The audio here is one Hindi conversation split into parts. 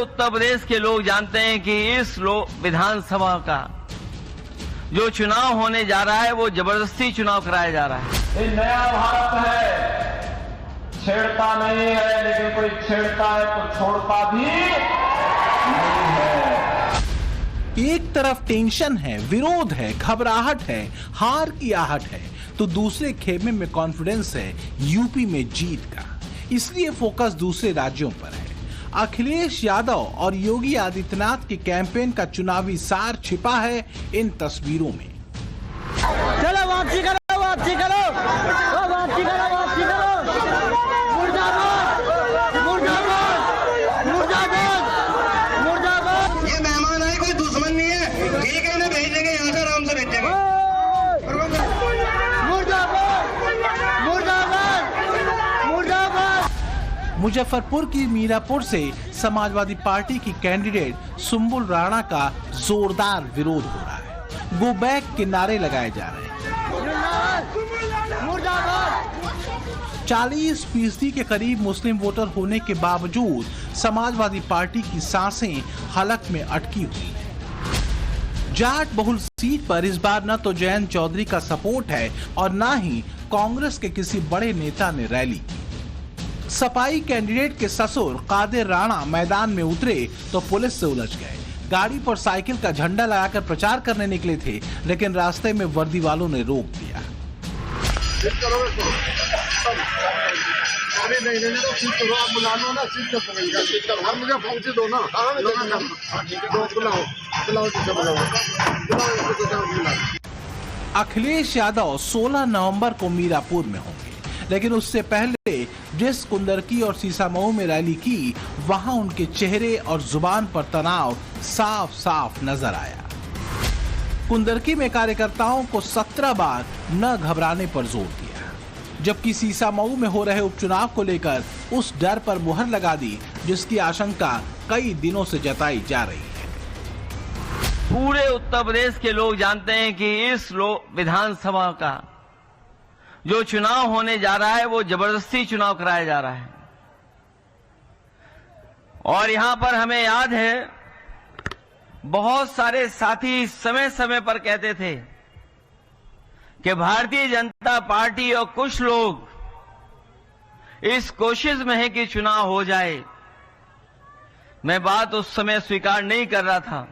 उत्तर प्रदेश के लोग जानते हैं कि इस विधानसभा का जो चुनाव होने जा रहा है वो जबरदस्ती चुनाव कराया जा रहा है। ये नया भारत है, छेड़ता नहीं है, लेकिन कोई छेड़ता है तो छोड़ता भी नहीं है। एक तरफ टेंशन है, विरोध है, घबराहट है, हार की आहट है, तो दूसरे खेमे में कॉन्फिडेंस है यूपी में जीत का। इसलिए फोकस दूसरे राज्यों पर है। अखिलेश यादव और योगी आदित्यनाथ के कैंपेन का चुनावी सार छिपा है इन तस्वीरों में। चलो वापसी करो, वापसी करो, वापसी करो, वापसी करो। मुर्दाबाद, मुर्दाबाद, मुर्दाबाद, मुर्दाबाद। ये मेहमान आए, कोई दुश्मन नहीं है, ठीक है, इन्हें भेज देंगे यहाँ से, आराम से भेजेंगे। मुर्दाबाद, मुर्दाबाद, मुर्दाबाद। मुजफ्फरपुर की मीरापुर से समाजवादी पार्टी की कैंडिडेट सुम्बुल राणा का जोरदार विरोध हो रहा है। गो बैक के नारे लगाए जा रहे हैं। 40% के करीब मुस्लिम वोटर होने के बावजूद समाजवादी पार्टी की सांसें हलक में अटकी हुई है। जाट बहुल सीट पर इस बार न तो जयंत चौधरी का सपोर्ट है और न ही कांग्रेस के किसी बड़े नेता ने रैली की। सपाई कैंडिडेट के ससुर कादिर राणा मैदान में उतरे तो पुलिस से उलझ गए। गाड़ी पर साइकिल का झंडा लगाकर प्रचार करने निकले थे, लेकिन रास्ते में वर्दी वालों ने रोक दिया। अखिलेश यादव 16 नवंबर को मीरापुर में होंगे, लेकिन उससे पहले जिस कुंदरकी और सीसामऊ में रैली की, वहां उनके चेहरे और जुबान पर तनाव साफ साफ नजर आया। कुंदरकी में कार्यकर्ताओं को 17 बार न घबराने पर जोर दिया, जबकि सीसामऊ में हो रहे उपचुनाव को लेकर उस डर पर मुहर लगा दी जिसकी आशंका कई दिनों से जताई जा रही है। पूरे उत्तर प्रदेश के लोग जानते हैं कि इस विधानसभा का जो चुनाव होने जा रहा है वो जबरदस्ती चुनाव कराया जा रहा है। और यहां पर हमें याद है, बहुत सारे साथी समय समय पर कहते थे कि भारतीय जनता पार्टी और कुछ लोग इस कोशिश में है कि चुनाव हो जाए। मैं बात उस समय स्वीकार नहीं कर रहा था,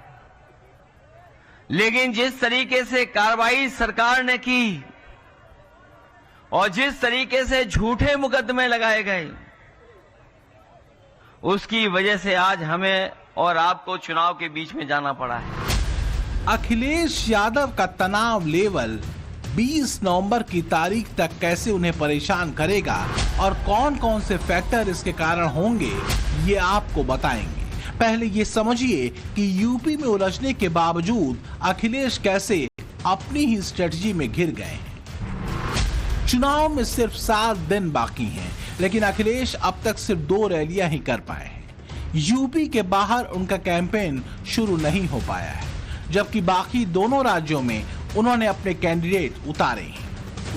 लेकिन जिस तरीके से कार्रवाई सरकार ने की और जिस तरीके से झूठे मुकदमे लगाए गए, उसकी वजह से आज हमें और आपको चुनाव के बीच में जाना पड़ा है। अखिलेश यादव का तनाव लेवल 20 नवंबर की तारीख तक कैसे उन्हें परेशान करेगा और कौन कौन से फैक्टर इसके कारण होंगे, ये आपको बताएंगे। पहले ये समझिए कि यूपी में उलझने के बावजूद अखिलेश कैसे अपनी ही स्ट्रेटजी में घिर गए हैं। चुनाव में सिर्फ 7 दिन बाकी हैं, लेकिन अखिलेश अब तक सिर्फ 2 रैलियां ही कर पाए हैं। यूपी के बाहर उनका कैंपेन शुरू नहीं हो पाया है, जबकि बाकी दोनों राज्यों में उन्होंने अपने कैंडिडेट उतारे हैं।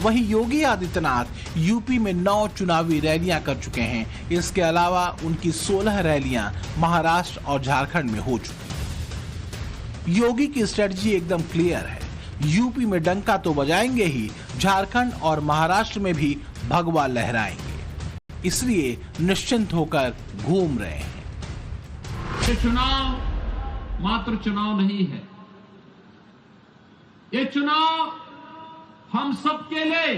वहीं योगी आदित्यनाथ यूपी में 9 चुनावी रैलियां कर चुके हैं। इसके अलावा उनकी 16 रैलियां महाराष्ट्र और झारखंड में हो चुकी हैं। योगी की स्ट्रेटजी एकदम क्लियर है, यूपी में डंका तो बजाएंगे ही, झारखंड और महाराष्ट्र में भी भगवा लहराएंगे, इसलिए निश्चिंत होकर घूम रहे हैं। ये चुनाव मात्र चुनाव नहीं है, ये चुनाव हम सबके लिए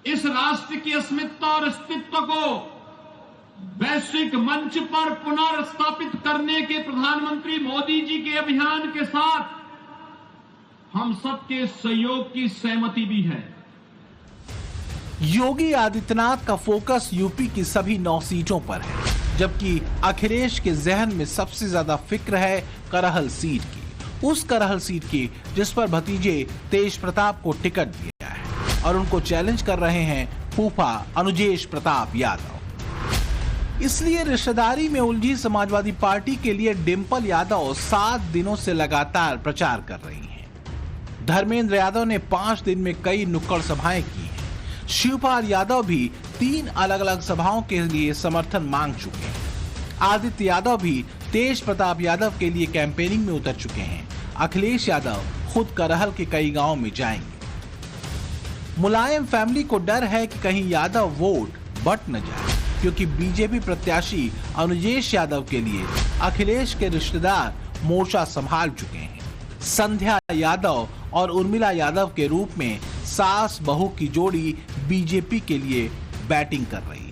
इस राष्ट्र की अस्मिता और अस्तित्व को वैश्विक मंच पर पुनर्स्थापित करने के प्रधानमंत्री मोदी जी के अभियान के साथ हम सबके सहयोग की सहमति भी है। योगी आदित्यनाथ का फोकस यूपी की सभी 9 सीटों पर है, जबकि अखिलेश के जहन में सबसे ज्यादा फिक्र है करहल सीट की, उस करहल सीट की जिस पर भतीजे तेज प्रताप को टिकट दिया है और उनको चैलेंज कर रहे हैं फूफा अनुजेश प्रताप यादव। इसलिए रिश्तेदारी में उलझी समाजवादी पार्टी के लिए डिंपल यादव 7 दिनों से लगातार प्रचार कर रही हैं। धर्मेंद्र यादव ने 5 दिन में कई नुक्कड़ सभाएं की हैं। शिवपाल यादव भी 3 अलग अलग सभाओं के लिए समर्थन मांग चुके हैं। आदित्य यादव भी तेज प्रताप यादव के लिए कैंपेनिंग में उतर चुके हैं। अखिलेश यादव खुद करहल के कई गांव में जाएंगे। मुलायम फैमिली को डर है कि कहीं यादव वोट बट न जाए, क्योंकि बीजेपी प्रत्याशी अनुजेश यादव के लिए अखिलेश के रिश्तेदार मोर्चा संभाल चुके हैं। संध्या यादव और उर्मिला यादव के रूप में सास बहू की जोड़ी बीजेपी के लिए बैटिंग कर रही है।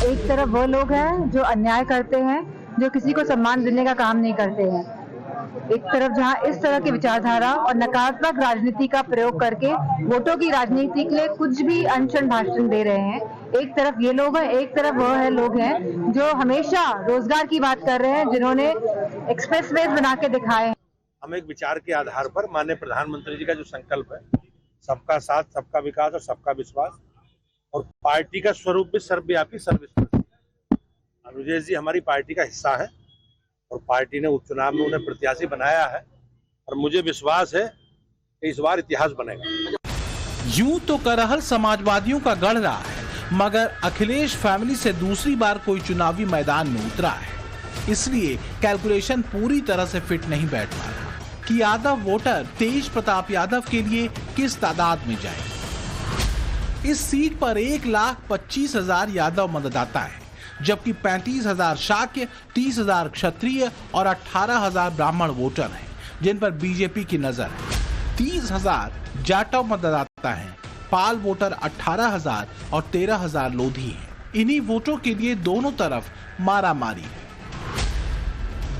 एक तरफ वो लोग हैं जो अन्याय करते हैं, जो किसी को सम्मान देने का काम नहीं करते हैं। एक तरफ जहां इस तरह की विचारधारा और नकारात्मक राजनीति का प्रयोग करके वोटों की राजनीति के लिए कुछ भी अनशन भाषण दे रहे हैं। एक तरफ ये लोग हैं, एक तरफ वो है लोग हैं जो हमेशा रोजगार की बात कर रहे हैं, जिन्होंने एक्सप्रेसवेज बना के दिखाए हैं। हम एक विचार के आधार पर माननीय प्रधानमंत्री जी का जो संकल्प है, सबका साथ, सबका विकास और सबका विश्वास, और पार्टी का स्वरूप भी सर्वव्यापी सर्वस्पर्शी। अनुजेश जी हमारी पार्टी का हिस्सा है और पार्टी ने उपचुनाव में उन्हें प्रत्याशी बनाया है और मुझे विश्वास है कि इस बार इतिहास बनेगा। यूं तो करहल समाजवादियों का गढ़ रहा है, मगर अखिलेश फैमिली से दूसरी बार कोई चुनावी मैदान में उतरा है, इसलिए कैलकुलेशन पूरी तरह से फिट नहीं बैठ पा रहा कि यादव वोटर तेज प्रताप यादव के लिए किस तादाद में जाए। इस सीट पर 1,25,000 यादव मतदाता है, जबकि 35,000 शाक्य, 30,000 क्षत्रिय और 18,000 ब्राह्मण वोटर हैं, जिन पर बीजेपी की नजर है। 30,000 जाटव मतदाता हैं, पाल वोटर 18,000 और 13,000 लोधी हैं। इन्हीं वोटों के लिए दोनों तरफ मारामारी है।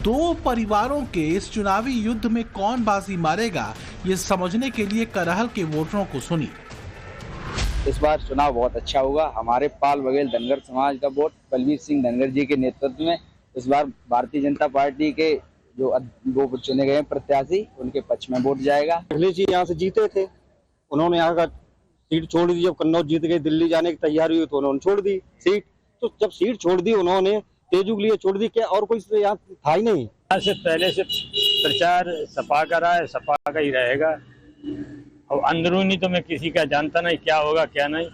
दो परिवारों के इस चुनावी युद्ध में कौन बाजी मारेगा, ये समझने के लिए करहल के वोटरों को सुनिए। इस बार चुनाव बहुत अच्छा होगा। हमारे पाल बघेल धनगर समाज का वोट बलवीर सिंह धनगर जी के नेतृत्व में इस बार भारतीय जनता पार्टी के जो दो चुने गए प्रत्याशी उनके पक्ष में वोट जाएगा। अखिलेश जी यहाँ से जीते थे, उन्होंने यहाँ का सीट छोड़ दी। जब कन्नौज जीत गए, दिल्ली जाने की तैयारी हुई तो उन्होंने छोड़ दी सीट। तो जब सीट छोड़ दी उन्होंने, तेजू के लिए छोड़ दी, क्या और कोई यहाँ था ही नहीं। से पहले से प्रचार सपा का रहा है, सपा का ही रहेगा। और अंदरूनी तो मैं किसी का जानता नहीं क्या होगा क्या नहीं,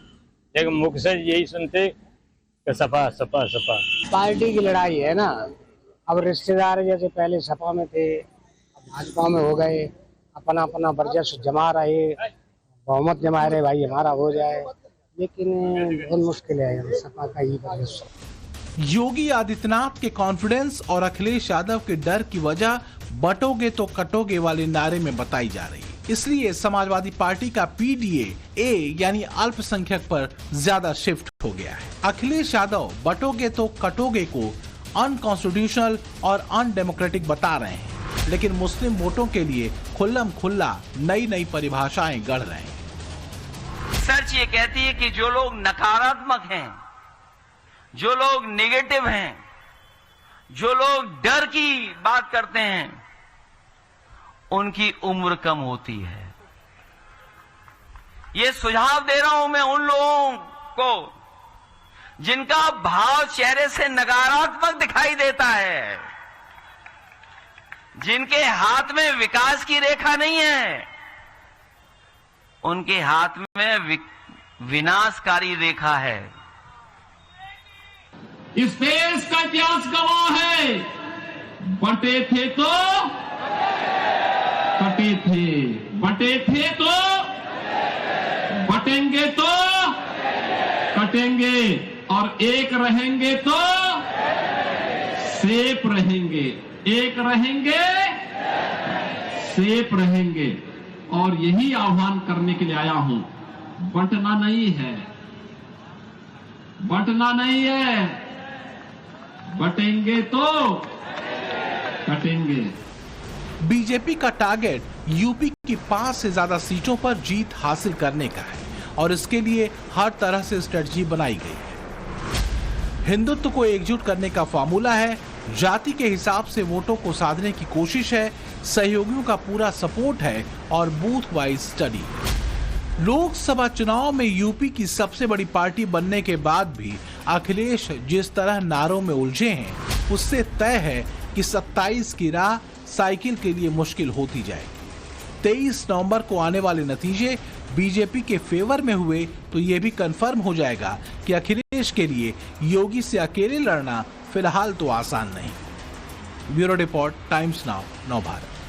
लेकिन मुख से यही सुनते कि सपा सपा सपा। पार्टी की लड़ाई है ना। अब रिश्तेदार जैसे पहले सपा में थे, भाजपा में हो गए, अपना अपना वर्चस्व जमा रहे, बहुमत जमा रहे, भाई हमारा हो जाए, लेकिन बहुत मुश्किल है सपा का ही वर्चस्व। योगी आदित्यनाथ के कॉन्फिडेंस और अखिलेश यादव के डर की वजह बटोगे तो कटोगे वाले नारे में बताई जा रही है। इसलिए समाजवादी पार्टी का पीडीए यानी अल्पसंख्यक पर ज्यादा शिफ्ट हो गया है। अखिलेश यादव बटोगे तो कटोगे को अनकॉन्स्टिट्यूशनल और अनडेमोक्रेटिक बता रहे हैं, लेकिन मुस्लिम वोटों के लिए खुल्लम खुल्ला नई नई परिभाषाएं गढ़ रहे हैं। सर्च ये कहती है कि जो लोग नकारात्मक हैं, जो लोग नेगेटिव हैं, जो लोग डर की बात करते हैं, उनकी उम्र कम होती है। ये सुझाव दे रहा हूं मैं उन लोगों को जिनका भाव चेहरे से नकारात्मक दिखाई देता है, जिनके हाथ में विकास की रेखा नहीं है, उनके हाथ में विनाशकारी रेखा है। इस देश का इतिहास गवाह है, बटे थे तो कटे थे, बटे थे तो बटेंगे तो कटेंगे, और एक रहेंगे तो सेफ रहेंगे, एक रहेंगे सेफ रहेंगे। और यही आह्वान करने के लिए आया हूं। बंटना नहीं है, बंटना नहीं है, बटेंगे तो कटेंगे। बीजेपी का टारगेट यूपी की 5 से ज्यादा सीटों पर जीत हासिल करने का है और इसके लिए हर तरह से स्ट्रेटजी बनाई गई है। हिंदुत्व को एकजुट करने का फार्मूला है, जाति के हिसाब से वोटों को साधने की कोशिश है, सहयोगियों का पूरा सपोर्ट है और बूथ वाइज स्टडी। लोकसभा चुनाव में यूपी की सबसे बड़ी पार्टी बनने के बाद भी अखिलेश जिस तरह नारों में उलझे हैं, उससे तय है कि 27 की राह साइकिल के लिए मुश्किल होती जाएगी। 23 नवंबर को आने वाले नतीजे बीजेपी के फेवर में हुए तो ये भी कंफर्म हो जाएगा कि अखिलेश देश के लिए योगी से अकेले लड़ना फिलहाल तो आसान नहीं। ब्यूरो रिपोर्ट, टाइम्स नाउ, नव भारत।